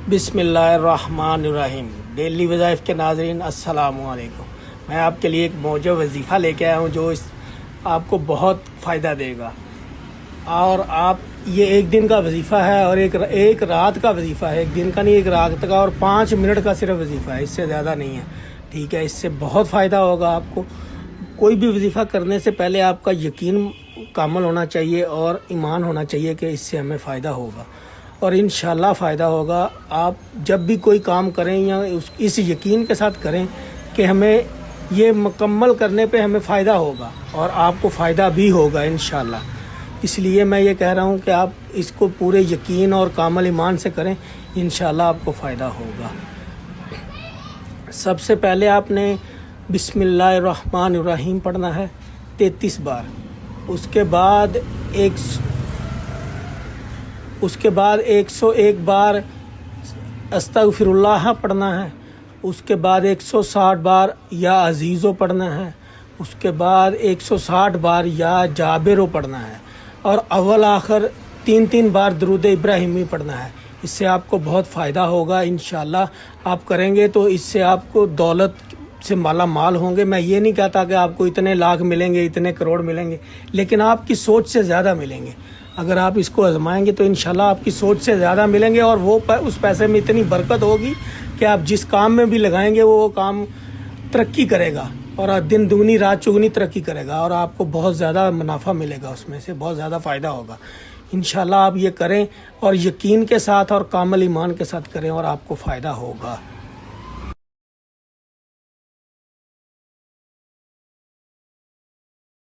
بسم اللہ الرحمن الرحیم۔ ڈیلی وظائف کے ناظرین السلام علیکم۔ میں آپ کے لیے ایک موجب وظیفہ لے کے آیا ہوں جو آپ کو بہت فائدہ دے گا، اور آپ یہ ایک دن کا وظیفہ ہے اور ایک رات کا وظیفہ ہے، ایک دن کا نہیں، ایک رات کا، اور 5 منٹ کا صرف وظیفہ ہے، اس سے زیادہ نہیں ہے، ٹھیک ہے؟ اس سے بہت فائدہ ہوگا آپ کو۔ کوئی بھی وظیفہ کرنے سے پہلے آپ کا یقین کامل ہونا چاہیے اور ایمان ہونا چاہیے کہ اس سے ہمیں فائدہ ہوگا، اور انشاءاللہ فائدہ ہوگا۔ آپ جب بھی کوئی کام کریں یا اس یقین کے ساتھ کریں کہ ہمیں یہ مکمل کرنے پہ ہمیں فائدہ ہوگا، اور آپ کو فائدہ بھی ہوگا انشاءاللہ۔ اس لیے میں یہ کہہ رہا ہوں کہ آپ اس کو پورے یقین اور کامل ایمان سے کریں، انشاءاللہ آپ کو فائدہ ہوگا۔ سب سے پہلے آپ نے بسم اللہ الرحمن الرحیم پڑھنا ہے 33 بار، اس کے بعد 101 بار استغفر اللہ پڑھنا ہے، اس کے بعد 160 بار یا عزیزو پڑھنا ہے، اس کے بعد 160 بار یا جابرو پڑھنا ہے، اور اول آخر 3 بار درود ابراہیمی پڑھنا ہے۔ اس سے آپ کو بہت فائدہ ہوگا انشاءاللہ۔ آپ کریں گے تو اس سے آپ کو دولت سے مالا مال ہوں گے۔ میں یہ نہیں کہتا کہ آپ کو اتنے لاکھ ملیں گے، اتنے کروڑ ملیں گے، لیکن آپ کی سوچ سے زیادہ ملیں گے۔ اگر آپ اس کو آزمائیں گے تو انشاءاللہ آپ کی سوچ سے زیادہ ملیں گے، اور وہ اس پیسے میں اتنی برکت ہوگی کہ آپ جس کام میں بھی لگائیں گے وہ کام ترقی کرے گا، اور دن دگنی رات چگنی ترقی کرے گا، اور آپ کو بہت زیادہ منافع ملے گا، اس میں سے بہت زیادہ فائدہ ہوگا۔ انشاءاللہ آپ یہ کریں، اور یقین کے ساتھ اور کامل ایمان کے ساتھ کریں، اور آپ کو فائدہ ہوگا۔